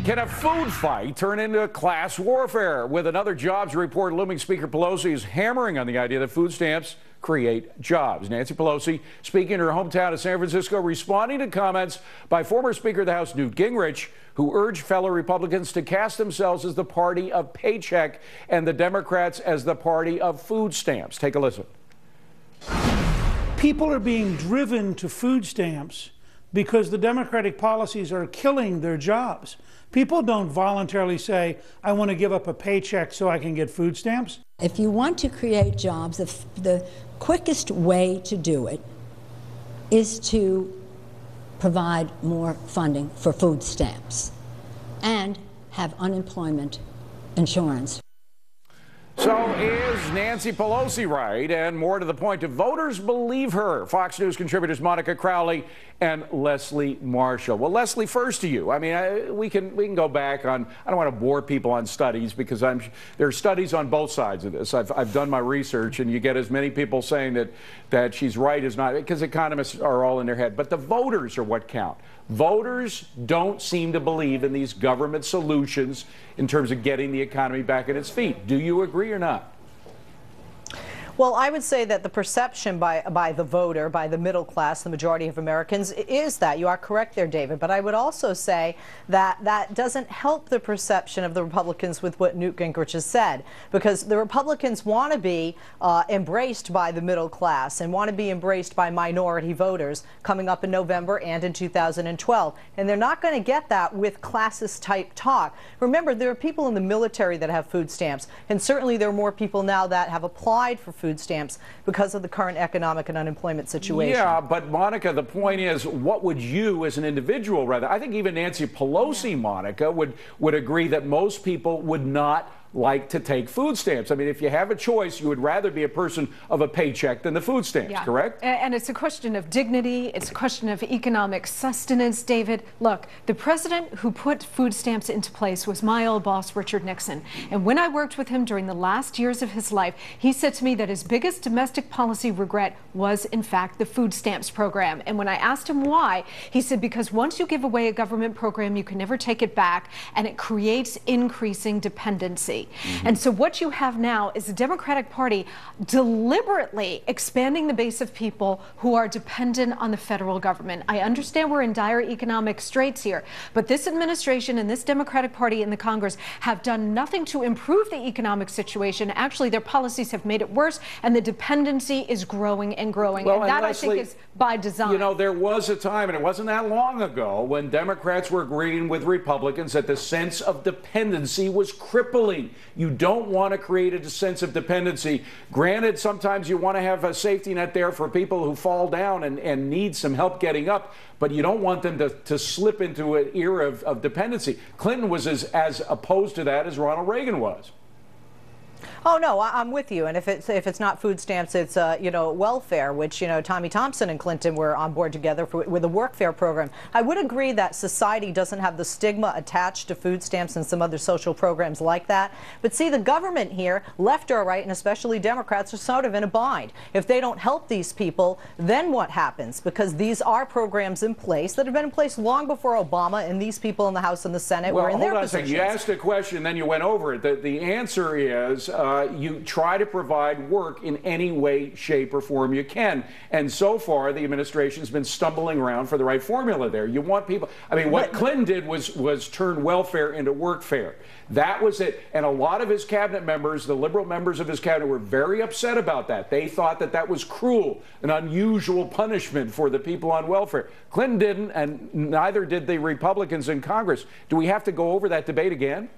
Can a food fight turn into class warfare? With another jobs report looming, Speaker Pelosi is hammering on the idea that food stamps create jobs. Nancy Pelosi speaking in her hometown of San Francisco, responding to comments by former Speaker of the House Newt Gingrich, who urged fellow Republicans to cast themselves as the party of paycheck and the Democrats as the party of food stamps. Take a listen. People are being driven to food stamps because the Democratic policies are killing their jobs. People don't voluntarily say, I want to give up a paycheck so I can get food stamps. If you want to create jobs, the quickest way to do it is to provide more funding for food stamps and have unemployment insurance. So is Nancy Pelosi right? And more to the point, do voters believe her? Fox News contributors Monica Crowley and Leslie Marshall. Well, Leslie, first to you. I mean, we can go back on. I don't want to bore people on studies because there are studies on both sides of this. I've done my research, and you get as many people saying that she's right as not, because economists are all in their head. But the voters are what count. Voters don't seem to believe in these government solutions in terms of getting the economy back on its feet. Do you agree or not? Well, I would say that the perception by the voter, by the middle class, the majority of Americans, is that. You are correct there, David. But I would also say that that doesn't help the perception of the Republicans with what Newt Gingrich has said, because the Republicans want to be embraced by the middle class and want to be embraced by minority voters coming up in November and in 2012. And they're not going to get that with classist-type talk. Remember, there are people in the military that have food stamps, and certainly there are more people now that have applied for food stamps because of the current economic and unemployment situation. Yeah, but Monica, the point is, what would you as an individual rather? I think even Nancy Pelosi, Monica, would agree that most people would not like to take food stamps. I mean, if you have a choice, you would rather be a person of a paycheck than the food stamps, correct? And it's a question of dignity. It's a question of economic sustenance, David. Look, the president who put food stamps into place was my old boss, Richard Nixon. And when I worked with him during the last years of his life, he said to me that his biggest domestic policy regret was, in fact, the food stamps program. And when I asked him why, he said, because once you give away a government program, you can never take it back, and it creates increasing dependency. And so what you have now is the Democratic Party deliberately expanding the base of people who are dependent on the federal government. I understand we're in dire economic straits here, but this administration and this Democratic Party in the Congress have done nothing to improve the economic situation. Actually, their policies have made it worse, and the dependency is growing and growing. Well, and that, Leslie, I think, is by design. You know, there was a time, and it wasn't that long ago, when Democrats were agreeing with Republicans that the sense of dependency was crippling. You don't want to create a sense of dependency. Granted, sometimes you want to have a safety net there for people who fall down and need some help getting up, but you don't want them to slip into an era of dependency. Clinton was as opposed to that as Ronald Reagan was. Oh, no, I'm with you. And if it's not food stamps, it's, welfare, which, Tommy Thompson and Clinton were on board together with a workfare program. I would agree that society doesn't have the stigma attached to food stamps and some other social programs like that. But see, the government here, left or right, and especially Democrats, are sort of in a bind. If they don't help these people, then what happens? Because these are programs in place that have been in place long before Obama and these people in the House and the Senate were in their positions. Well, hold on a second. You asked a question, then you went over it. The answer is you try to provide work in any way, shape, or form you can. And so far, the administration's been stumbling around for the right formula there. You want people. I mean, what Clinton did was turn welfare into workfare. That was it. And a lot of his cabinet members, the liberal members of his cabinet, were very upset about that. They thought that that was cruel, an unusual punishment for the people on welfare. Clinton didn't, and neither did the Republicans in Congress. Do we have to go over that debate again?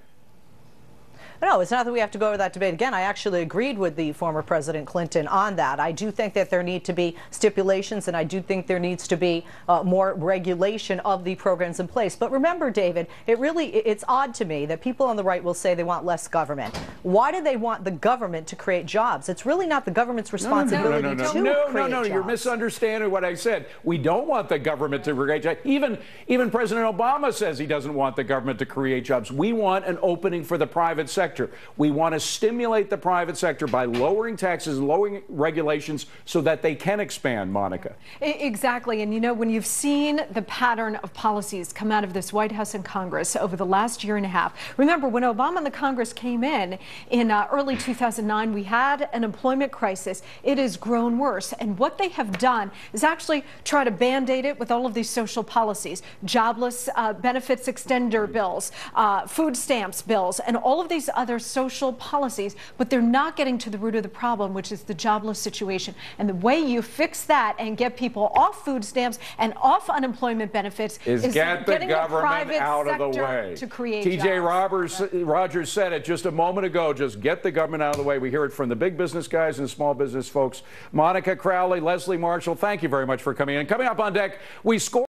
No, it's not that we have to go over that debate again. I actually agreed with the former President Clinton on that. I do think that there need to be stipulations, and I do think there needs to be more regulation of the programs in place. But remember, David, it's odd to me that people on the right will say they want less government. Why do they want the government to create jobs? It's really not the government's responsibility to create jobs. You're misunderstanding what I said. We don't want the government to create jobs. Even President Obama says he doesn't want the government to create jobs. We want an opening for the private sector. sector. We want to stimulate the private sector by lowering taxes, lowering regulations so that they can expand, Monica. Exactly. And you know, when you've seen the pattern of policies come out of this White House and Congress over the last year and a half, remember when Obama and the Congress came in early 2009, we had an employment crisis. It has grown worse. And what they have done is actually try to band-aid it with all of these social policies, jobless benefits extender bills, food stamps bills, and all of these other social policies. But they're not getting to the root of the problem, which is the jobless situation. And the way you fix that and get people off food stamps and off unemployment benefits is get the government out of the way. To create TJ jobs. Rogers said it just a moment ago. Just get the government out of the way. We hear it from the big business guys and small business folks. Monica Crowley, Leslie Marshall, thank you very much for coming in. Coming up on deck, we score.